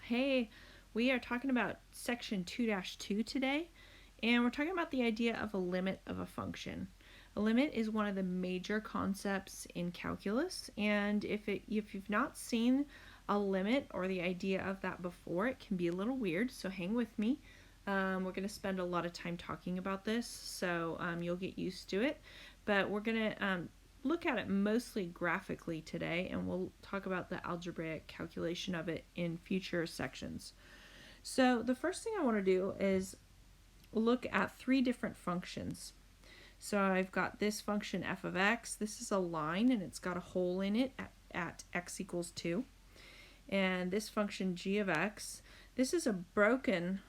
Hey, we are talking about section 2-2 today, and we're talking about the idea of a limit of a function. A limit is one of the major concepts in calculus, and if you've not seen a limit or the idea of that before, it can be a little weird, so hang with me. We're going to spend a lot of time talking about this, so you'll get used to it, but we're going to look at it mostly graphically today, and we'll talk about the algebraic calculation of it in future sections. So the first thing I want to do is look at three different functions. So I've got this function f of x. This is a line and it's got a hole in it at x equals 2. And this function g of x, this is a broken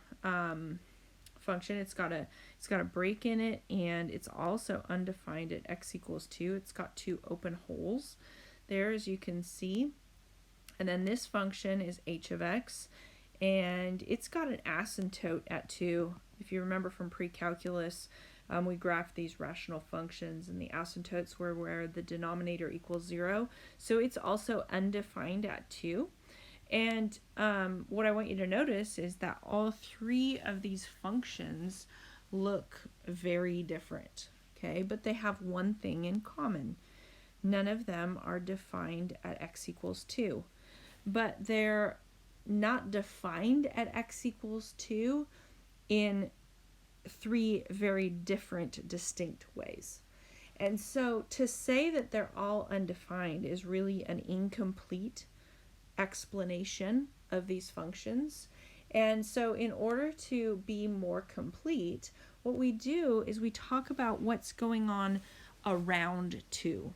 function. It's got a break in it, and it's also undefined at x equals 2. It's got two open holes there, as you can see. And then this function is h of x, and it's got an asymptote at 2. If you remember from pre-calculus, we graphed these rational functions, and the asymptotes were where the denominator equals 0. So it's also undefined at 2. And what I want you to notice is that all three of these functions look very different, okay? But they have one thing in common. None of them are defined at x equals 2. But they're not defined at x equals 2 in three very different, distinct ways. And so to say that they're all undefined is really an incomplete explanation of these functions. And so in order to be more complete, what we do is we talk about what's going on around 2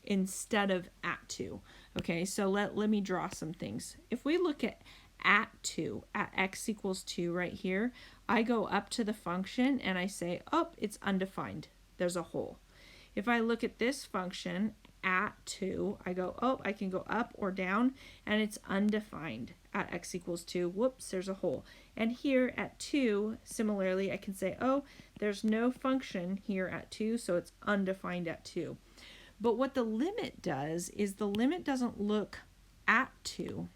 instead of at 2. Okay, so let me draw some things. If we look at 2, at x equals 2 right here, I go up to the function and I say, oh, it's undefined. There's a hole. If I look at this function at 2, I go, oh, I can go up or down, and it's undefined at x equals 2. Whoops, there's a hole. And here at 2, similarly, I can say, oh, there's no function here at 2, so it's undefined at 2. But what the limit does is the limit doesn't look at 2.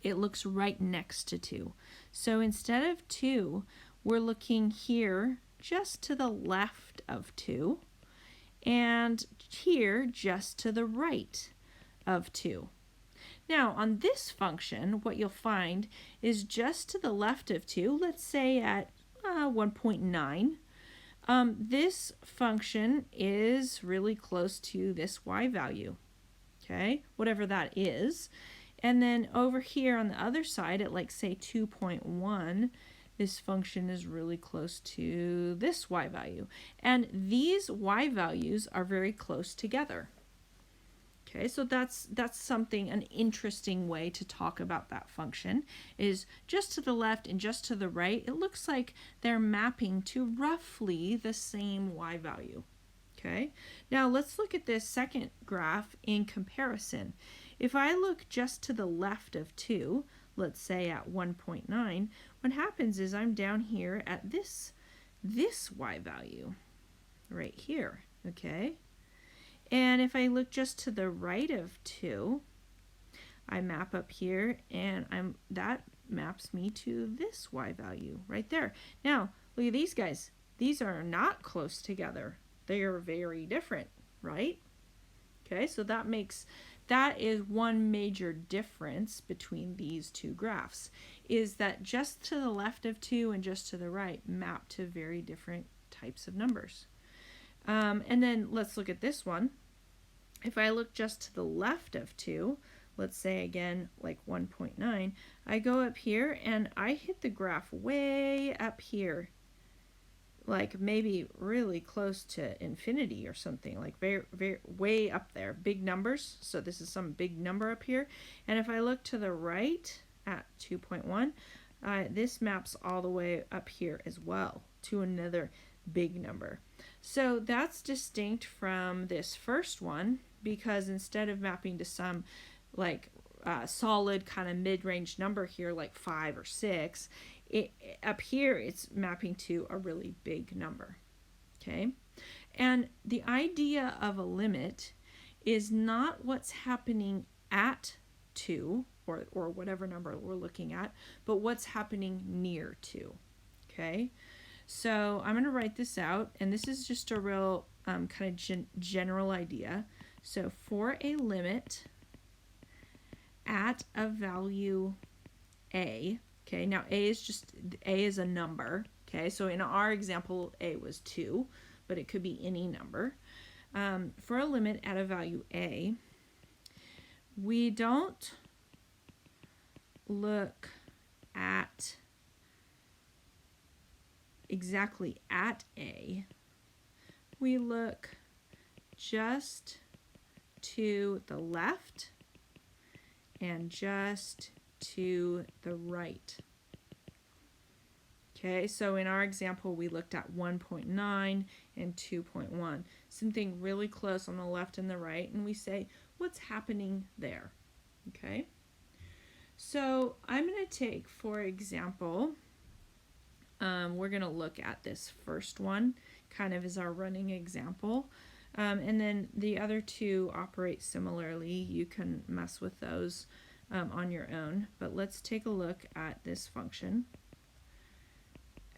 It looks right next to 2. So instead of 2, we're looking here just to the left of 2. And here just to the right of 2. Now on this function, what you'll find is just to the left of 2, let's say at 1.9, this function is really close to this y value, okay, whatever that is. And then over here on the other side at, like, say 2.1, this function is really close to this y value. And these y values are very close together. Okay, so that's something, an interesting way to talk about that function, is just to the left and just to the right, it looks like they're mapping to roughly the same y value. Okay, now let's look at this second graph in comparison. If I look just to the left of 2, let's say at 1.9, what happens is I'm down here at this y value right here, okay? And if I look just to the right of 2, I map up here, and that maps me to this y value right there. Now, look at these guys. These are not close together. They are very different, right? Okay, so that is one major difference between these two graphs, is that just to the left of 2 and just to the right map to very different types of numbers. And then let's look at this one. If I look just to the left of 2, let's say again like 1.9, I go up here and I hit the graph way up here, like maybe really close to infinity or something, like very, very way up there, big numbers. So this is some big number up here. And if I look to the right at 2.1, this maps all the way up here as well to another big number. So that's distinct from this first one, because instead of mapping to some like solid kind of mid-range number here like 5 or 6, up here it's mapping to a really big number. Okay, and the idea of a limit is not what's happening at 2, or whatever number we're looking at, but what's happening near 2. Okay, so I'm going to write this out, and this is just a real kind of general idea. So for a limit at a value a, okay, now a is a number, okay, so in our example a was 2, but it could be any number. For a limit at a value a, we don't look at exactly at a, we look just to the left and just to the right. Okay, so in our example, we looked at 1.9 and 2.1, something really close on the left and the right, and we say, what's happening there? Okay, so I'm going to take, for example, we're going to look at this first one, kind of as our running example. And then the other two operate similarly. You can mess with those on your own. But let's take a look at this function.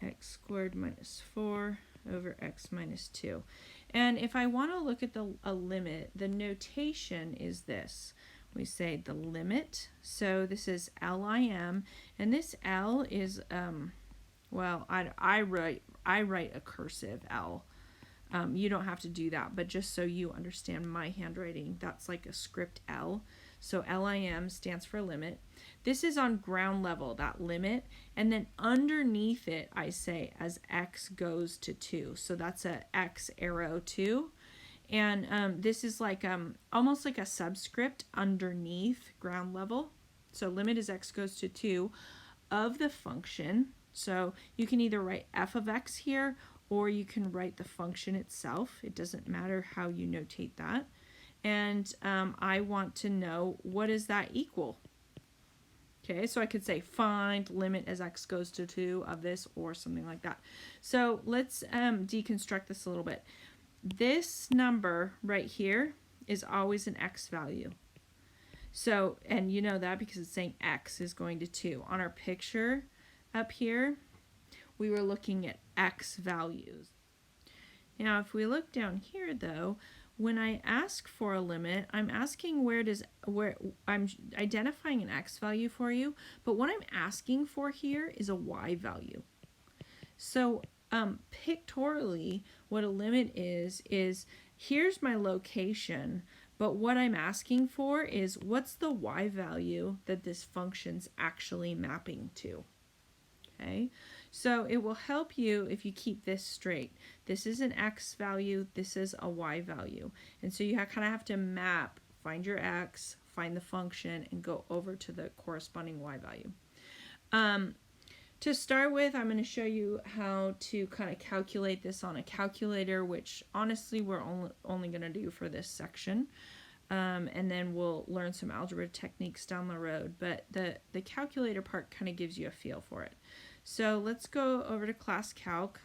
X squared minus 4 over x minus 2. And if I want to look at a limit, the notation is this. We say the limit. So this is LIM. And this L is, well, I write a cursive L. You don't have to do that, but just so you understand my handwriting, that's like a script L. So LIM stands for limit. This is on ground level, that limit, and then underneath it I say as x goes to 2. So that's a x arrow 2. And this is like almost like a subscript underneath ground level. So limit is x goes to 2 of the function. So you can either write f of x here, or you can write the function itself. It doesn't matter how you notate that. And I want to know, what does that equal? Okay, so I could say find limit as x goes to 2 of this, or something like that. So let's deconstruct this a little bit. This number right here is always an x value. So, and you know that because it's saying x is going to 2. On our picture up here, we were looking at x values. Now, if we look down here, though, when I ask for a limit, I'm asking where I'm identifying an x value for you, but what I'm asking for here is a y value. So pictorially, what a limit is here's my location, but what I'm asking for is what's the y value that this function's actually mapping to. Okay, so it will help you if you keep this straight. This is an x value, this is a y value. And so you kind of have to map, find your x, find the function, and go over to the corresponding y value. To start with, I'm going to show you how to kind of calculate this on a calculator, which honestly we're only going to do for this section. And then we'll learn some algebra techniques down the road. But the calculator part kind of gives you a feel for it. So let's go over to Class Calc.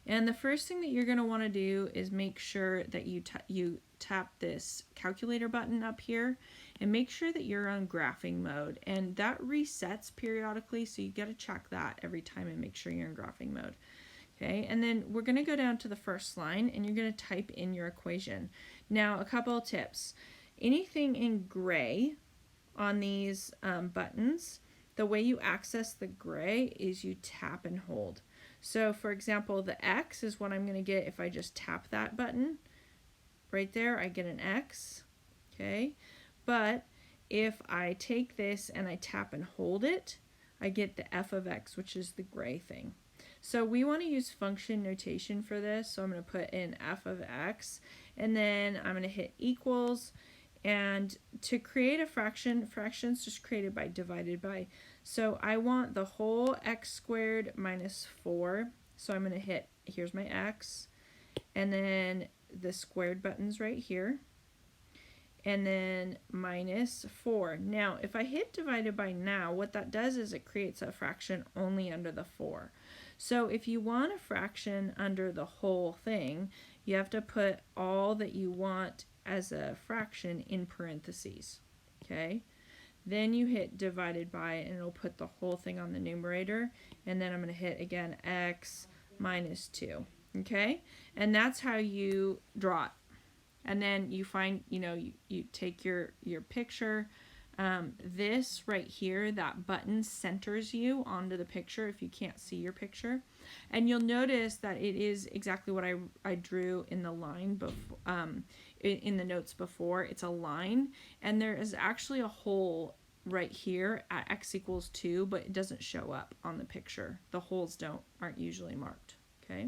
And the first thing that you're going to want to do is make sure that you tap this calculator button up here and make sure that you're on graphing mode. And that resets periodically, so you got to check that every time and make sure you're in graphing mode. Okay, and then we're going to go down to the first line and you're going to type in your equation. Now, a couple of tips. Anything in gray on these buttons, the way you access the gray is you tap and hold. So for example, the X is what I'm going to get if I just tap that button. Right there, I get an X. Okay, but if I take this and I tap and hold it, I get the f of x, which is the gray thing. So we want to use function notation for this. So I'm going to put in f of x, and then I'm going to hit equals. And to create a fraction, fraction's just created by divided by. So I want the whole x squared minus 4. So I'm going to hit, here's my x, and then the squared button's right here, and then minus 4. Now, if I hit divided by now, what that does is it creates a fraction only under the 4. So if you want a fraction under the whole thing, you have to put all that you want as a fraction in parentheses. Okay? Then you hit divided by, and it'll put the whole thing on the numerator. And then I'm going to hit again x minus 2. Okay? And that's how you draw it. And then you find, you take your picture. This right here, that button centers you onto the picture if you can't see your picture. And you'll notice that it is exactly what I drew in the line before, in the notes before. It's a line, and there is actually a hole right here at x equals 2, but it doesn't show up on the picture. The holes aren't usually marked. Okay.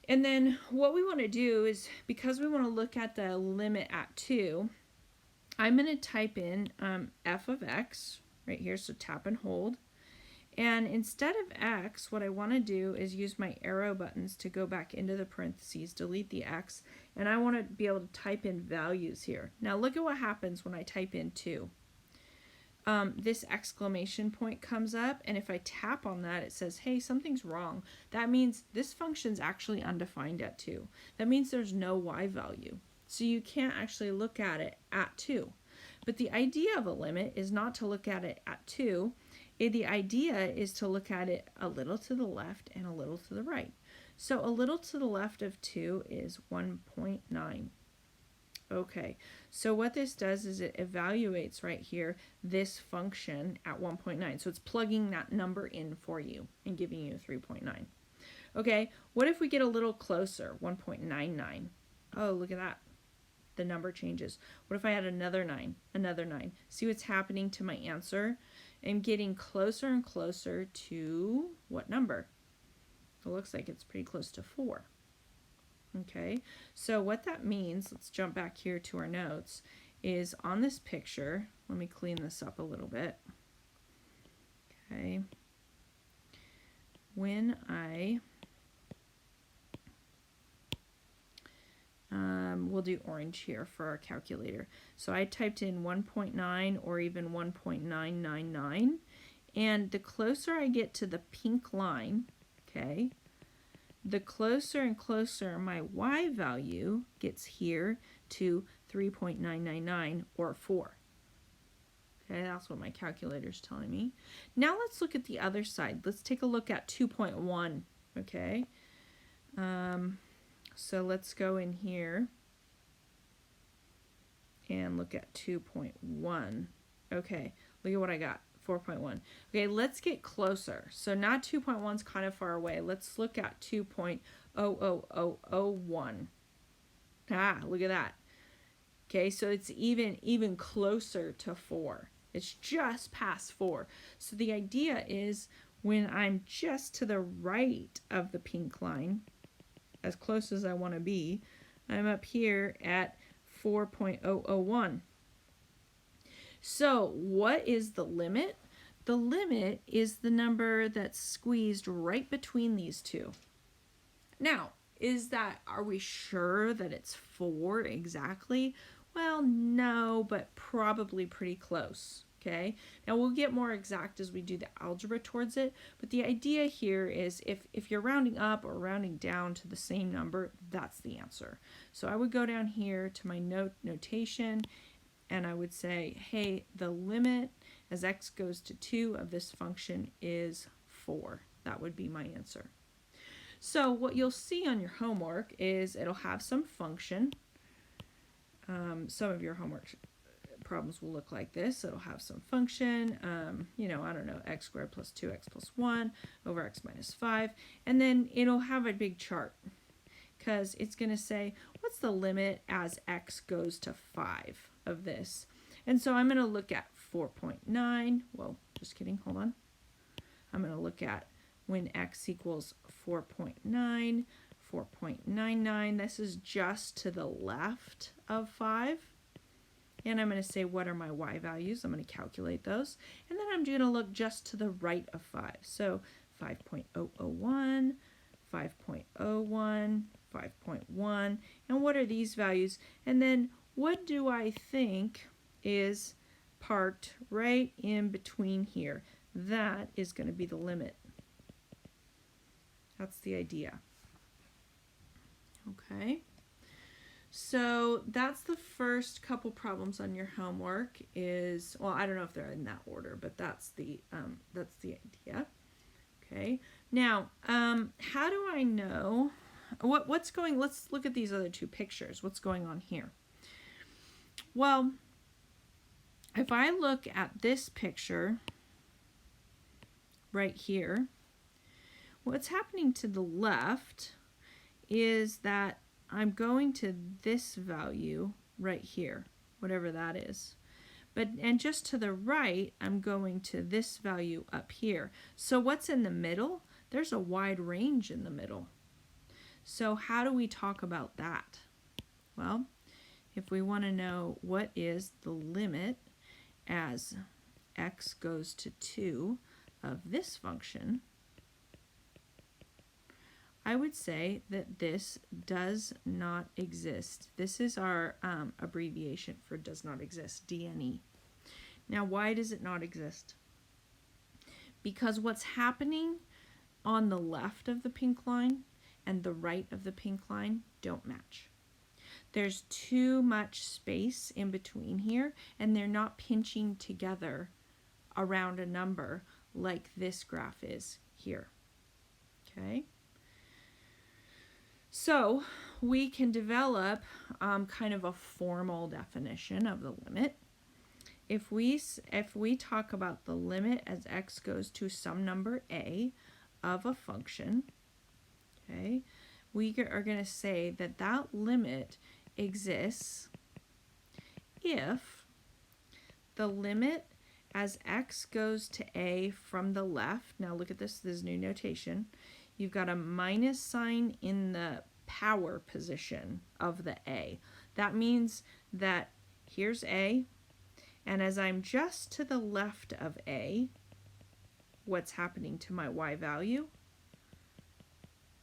And then what we want to do is, because we want to look at the limit at 2, I'm going to type in f of x right here, so tap and hold. And instead of x, what I want to do is use my arrow buttons to go back into the parentheses, delete the x, and I want to be able to type in values here. Now look at what happens when I type in 2. This exclamation point comes up, and if I tap on that, it says, hey, something's wrong. That means this function's actually undefined at 2. That means there's no y value. So you can't actually look at it at 2. But the idea of a limit is not to look at it at 2. The idea is to look at it a little to the left and a little to the right. So a little to the left of 2 is 1.9. Okay, so what this does is it evaluates right here this function at 1.9. So it's plugging that number in for you and giving you 3.9. Okay, what if we get a little closer, 1.99? Oh, look at that. The number changes. What if I had another 9, another 9? See what's happening to my answer? I'm getting closer and closer to what number? It looks like it's pretty close to 4. Okay, so what that means, let's jump back here to our notes, is on this picture, let me clean this up a little bit. Okay, when I, we'll do orange here for our calculator. So I typed in 1.9 or even 1.999, and the closer I get to the pink line, okay, the closer and closer my y value gets here to 3.999 or 4. Okay, that's what my calculator is telling me. Now let's look at the other side. Let's take a look at 2.1. Okay, so let's go in here and look at 2.1. Okay, look at what I got. 4.1. Okay, let's get closer. So now 2.1 is kind of far away. Let's look at 2.00001. Ah, look at that. Okay, so it's even closer to 4. It's just past 4. So the idea is when I'm just to the right of the pink line, as close as I want to be, I'm up here at 4.001. So what is the limit? The limit is the number that's squeezed right between these two. Now, are we sure that it's 4 exactly? Well, no, but probably pretty close. Okay, now we'll get more exact as we do the algebra towards it, but the idea here is if you're rounding up or rounding down to the same number, that's the answer. So I would go down here to my notation, and I would say, hey, the limit as x goes to 2 of this function is 4. That would be my answer. So what you'll see on your homework is it'll have some function. Some of your homework problems will look like this. It'll have some function, I don't know, x squared plus 2x plus 1 over x minus 5. And then it'll have a big chart because it's going to say, what's the limit as x goes to 5 of this? And so I'm going to look at 4.9. Whoa, just kidding. Hold on. I'm going to look at when x equals 4.9, 4.99. This is just to the left of 5. And I'm going to say, what are my y values? I'm going to calculate those. And then I'm going to look just to the right of 5. So 5.001, 5.01, 5.1. And what are these values? And then what do I think is parked right in between here? That is going to be the limit. That's the idea. Okay. So that's the first couple problems on your homework. Is, well, I don't know if they're in that order, but that's the idea. Okay. Now, how do I know what's going? Let's look at these other two pictures. What's going on here? Well, if I look at this picture right here, what's happening to the left is that I'm going to this value right here, whatever that is. And just to the right, I'm going to this value up here. So what's in the middle? There's a wide range in the middle. So how do we talk about that? Well, if we want to know what is the limit as x goes to 2 of this function, I would say that this does not exist. This is our abbreviation for does not exist, DNE. Now, why does it not exist? Because what's happening on the left of the pink line and the right of the pink line don't match. There's too much space in between here, and they're not pinching together around a number like this graph is here. Okay? So we can develop kind of a formal definition of the limit. If we talk about the limit as x goes to some number a of a function, okay, we are going to say that that limit exists if the limit as x goes to a from the left, now look at this new notation, you've got a minus sign in the power position of the a. That means that here's a, and as I'm just to the left of a, what's happening to my y value?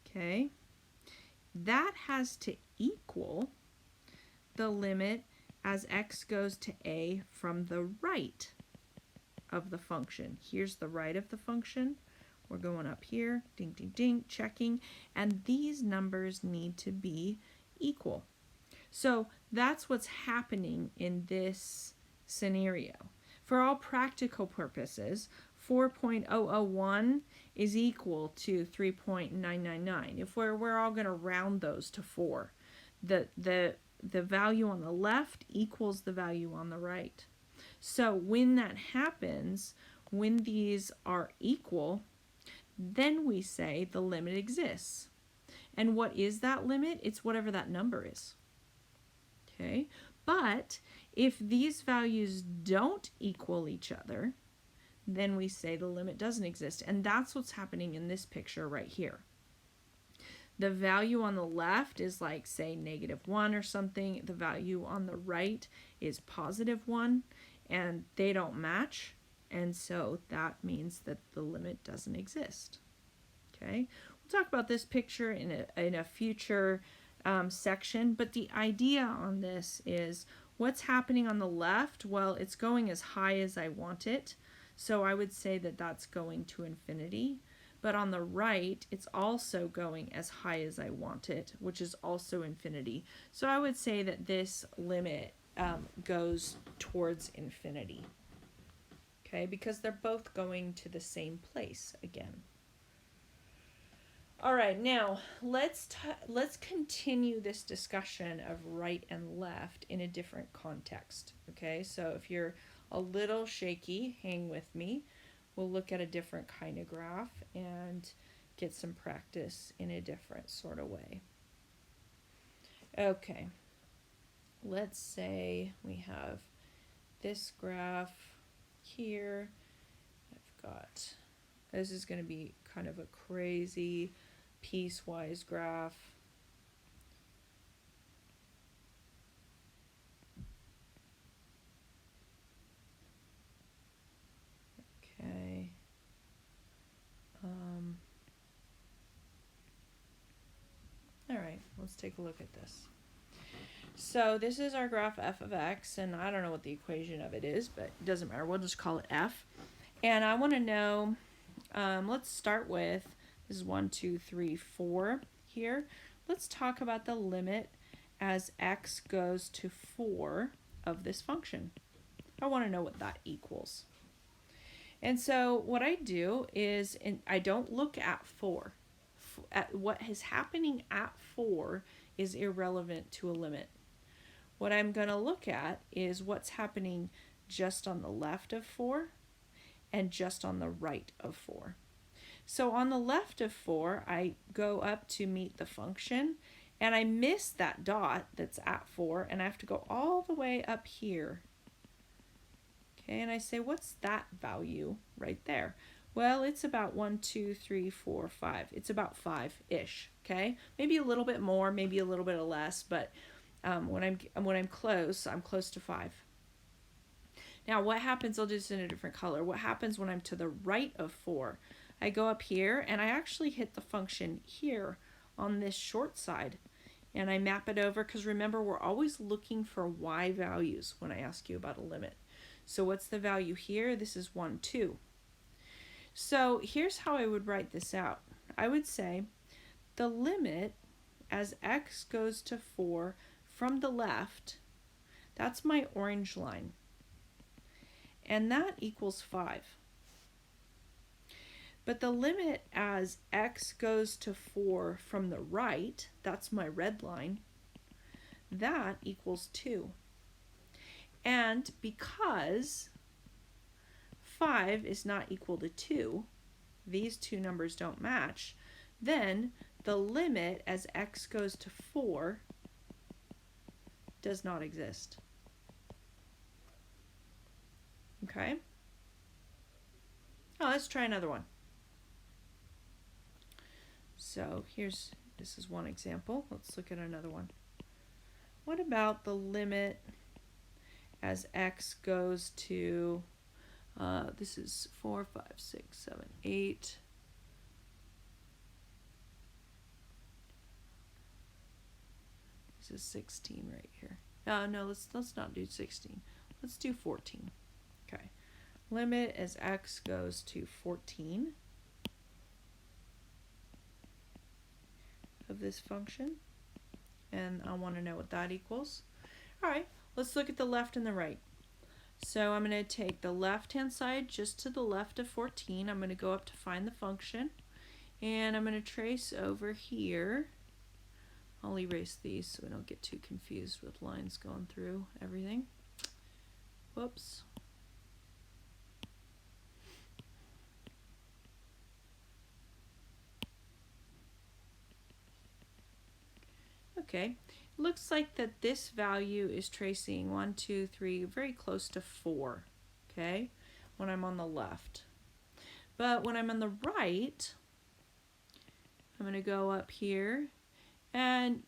Okay, that has to equal the limit as x goes to a from the right of the function. Here's the right of the function. We're going up here, ding, ding, ding, checking, and these numbers need to be equal. So that's what's happening in this scenario. For all practical purposes, 4.001 is equal to 3.999. If we're all going to round those to 4, the value on the left equals the value on the right. So when that happens, when these are equal, then we say the limit exists. And what is that limit? It's whatever that number is. Okay? But if these values don't equal each other, then we say the limit doesn't exist. And that's what's happening in this picture right here. The value on the left is like, say, -1 or something. The value on the right is +1, and they don't match. And so that means that the limit doesn't exist. Okay, we'll talk about this picture in a future section, but the idea on this is what's happening on the left. Well, it's going as high as I want it, so I would say that that's going to infinity. But on the right, it's also going as high as I want it, which is also infinity. So I would say that this limit goes towards infinity. Okay, because they're both going to the same place again. All right, now let's continue this discussion of right and left in a different context. Okay, so if you're a little shaky, hang with me. We'll look at a different kind of graph and get some practice in a different sort of way. Okay, let's say we have this graph here. I've got, this is going to be kind of a crazy piecewise graph. Okay. All right, let's take a look at this. So this is our graph f of x, and I don't know what the equation of it is, but it doesn't matter. We'll just call it f. And I want to know, let's start with, this is 1, 2, 3, 4 here. Let's talk about the limit as x goes to 4 of this function. I want to know what that equals. And so what I do is, I don't look at 4. At what is happening at 4 is irrelevant to a limit. What I'm going to look at is what's happening just on the left of 4 and just on the right of 4. So on the left of 4, I go up to meet the function, and I miss that dot that's at 4, and I have to go all the way up here. Okay, and I say, what's that value right there? Well, it's about 1, 2, 3, 4, 5. It's about 5-ish, okay? Maybe a little bit more, maybe a little bit less, but when I'm close to 5. Now, what happens, I'll do this in a different color. What happens when I'm to the right of 4? I go up here, and I actually hit the function here on this short side. And I map it over, because remember, we're always looking for y values when I ask you about a limit. So what's the value here? This is 1, 2. So here's how I would write this out. I would say the limit as x goes to 4 from the left, that's my orange line. And that equals 5. But the limit as x goes to 4 from the right, that's my red line, that equals 2. And because 5 is not equal to 2, these two numbers don't match, then the limit as x goes to 4 does not exist. Okay? Oh, let's try another one. So this is one example. Let's look at another one. What about the limit as x goes to, this is 4, 5, 6, 7, 8. This is 16 right here. No, let's not do 16. Let's do 14. Okay. Limit as x goes to 14 of this function. And I want to know what that equals. All right, let's look at the left and the right. So I'm going to take the left-hand side just to the left of 14. I'm going to go up to find the function. And I'm going to trace over here. I'll erase these so we don't get too confused with lines going through everything. Whoops. Okay, looks like that this value is tracing 1, 2, 3, very close to 4, okay, when I'm on the left. But when I'm on the right, I'm going to go up here, and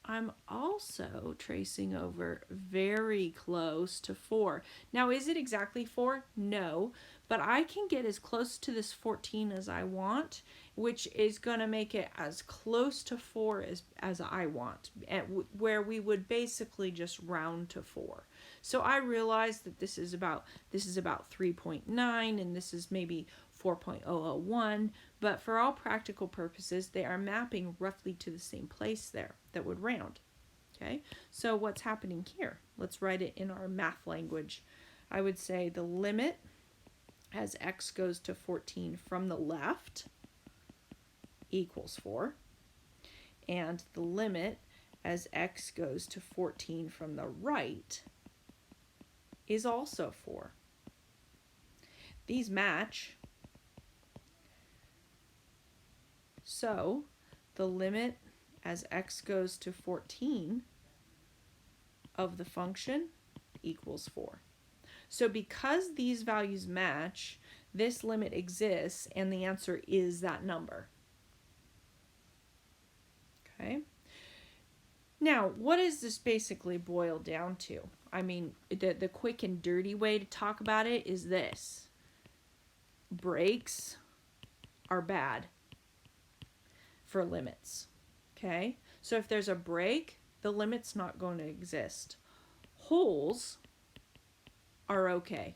I'm also tracing over very close to 4. Now, is it exactly 4? No, but I can get as close to this 14 as I want, which is going to make it as close to 4 as I want, where we would basically just round to 4. So I realize that this is about 3.9, and this is maybe 4.001, but for all practical purposes, they are mapping roughly to the same place there that would round. Okay, so what's happening here? Let's write it in our math language. I would say the limit as x goes to 14 from the left equals 4, and the limit as x goes to 14 from the right is also 4. These match. So the limit as x goes to 14 of the function equals 4. So because these values match, this limit exists, and the answer is that number. Okay. Now, what does this basically boil down to? I mean, the quick and dirty way to talk about it is this. Breaks are bad for limits. Okay? So if there's a break, the limit's not going to exist. Holes are okay.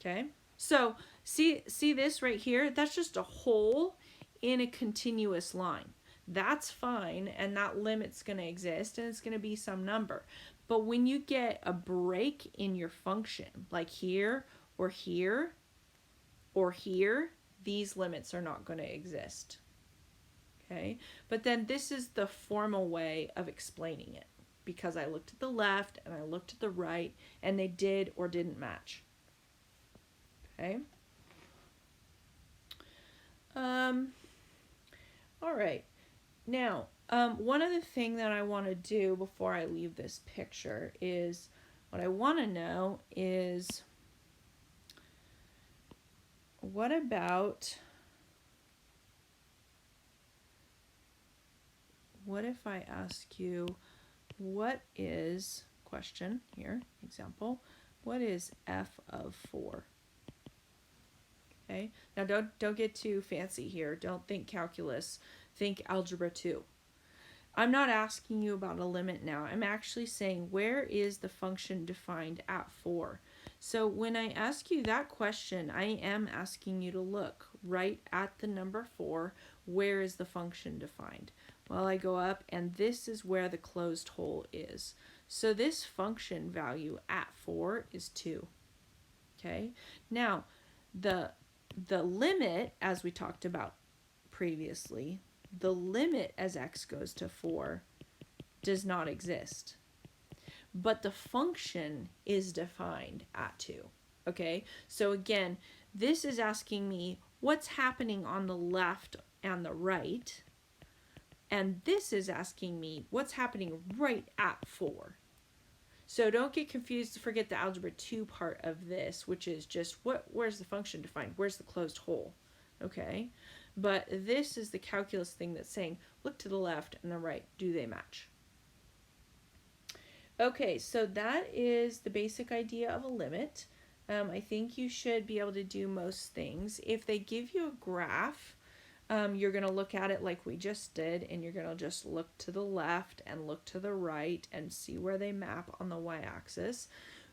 Okay? So see this right here? That's just a hole in a continuous line. that's fine, and that limit's going to exist, and it's going to be some number. But when you get a break in your function, like here or here or here, these limits are not going to exist. Okay, but then this is the formal way of explaining it, because I looked at the left and I looked at the right, and they did or didn't match. Okay. All right. Now, one other thing that I want to do before I leave this picture is, what I want to know is, what if I ask you, what is, question here, example, what is f of 4? Okay, now don't get too fancy here. Don't think calculus, think algebra 2. I'm not asking you about a limit now. I'm actually saying, where is the function defined at 4? So when I ask you that question, I am asking you to look right at the number 4. Where is the function defined? Well, I go up, and this is where the closed hole is. So this function value at 4 is 2. Okay, now the limit, as we talked about previously, the limit as x goes to 4 does not exist. But the function is defined at 2. Okay, so again, this is asking me what's happening on the left and the right. And this is asking me what's happening right at 4. So don't get confused, forget the algebra 2 part of this, which is just where's the function defined? Where's the closed hole? Okay, but this is the calculus thing that's saying, look to the left and the right, do they match? Okay, so that is the basic idea of a limit. I think you should be able to do most things. If they give you a graph, you're going to look at it like we just did, and you're going to just look to the left and look to the right and see where they map on the y-axis.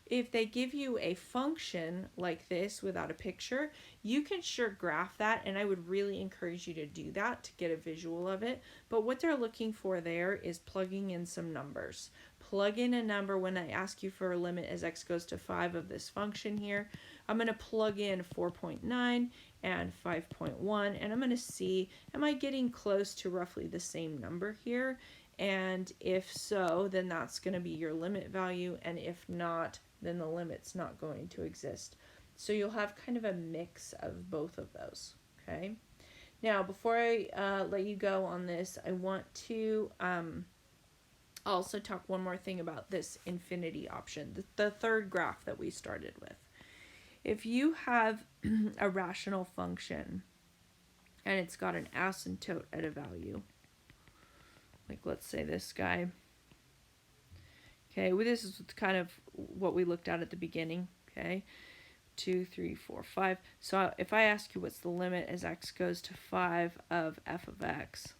If they give you a function like this without a picture, you can sure graph that, and I would really encourage you to do that to get a visual of it. But what they're looking for there is plugging in some numbers. Plug in a number when I ask you for a limit as x goes to 5 of this function here. I'm going to plug in 4.9 and 5.1, and I'm going to see, am I getting close to roughly the same number here? And if so, then that's going to be your limit value, and if not, then the limit's not going to exist. So you'll have kind of a mix of both of those, okay? Now, before I let you go on this, I want to also talk one more thing about this infinity option, the third graph that we started with. If you have a rational function and it's got an asymptote at a value, like let's say this guy. Okay, well, this is kind of what we looked at the beginning. Okay, 2, 3, 4, 5. So if I ask you what's the limit as x goes to 5 of f of x,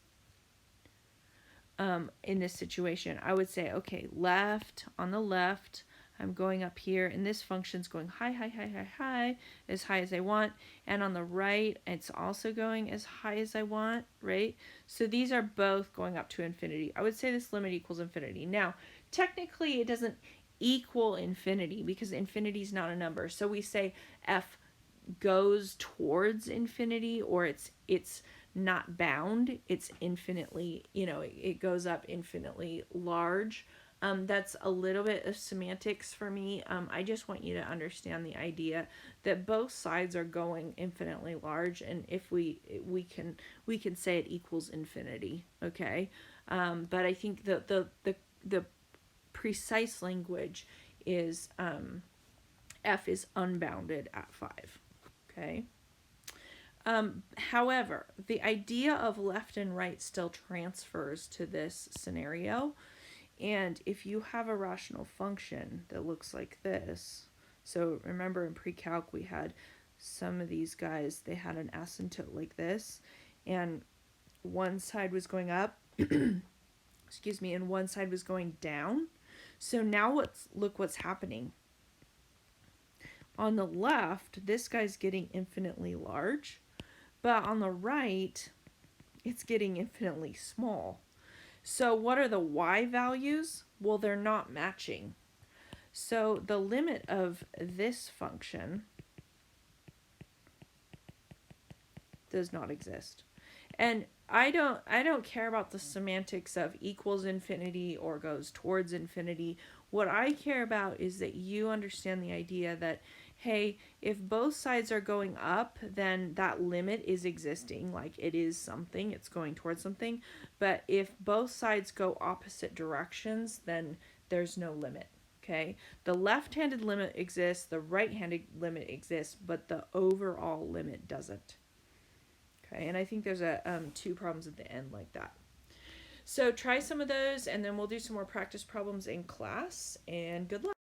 in this situation, I would say, okay, left, on the left, I'm going up here, and this function's going high, as high as I want, and on the right, it's also going as high as I want, right? So these are both going up to infinity. I would say this limit equals infinity. Now, technically, it doesn't equal infinity, because infinity is not a number. So we say f goes towards infinity, or it's not bound, it's infinitely, it goes up infinitely large. That's a little bit of semantics for me. I just want you to understand the idea that both sides are going infinitely large, and if we can say it equals infinity, okay? But I think the precise language is f is unbounded at 5, okay? However, the idea of left and right still transfers to this scenario. And if you have a rational function that looks like this, so remember in pre-calc we had some of these guys, they had an asymptote like this, and one side was going up, excuse me, and one side was going down. So now look what's happening. On the left, this guy's getting infinitely large, but on the right, it's getting infinitely small. So what are the y values? Well, they're not matching. So the limit of this function does not exist. And I don't care about the semantics of equals infinity or goes towards infinity. What I care about is that you understand the idea that, hey, if both sides are going up, then that limit is existing, like it is something, it's going towards something. But if both sides go opposite directions, then there's no limit. Okay, the left-handed limit exists, the right-handed limit exists, but the overall limit doesn't. Okay, and I think there's two problems at the end like that. So try some of those, and then we'll do some more practice problems in class, and good luck.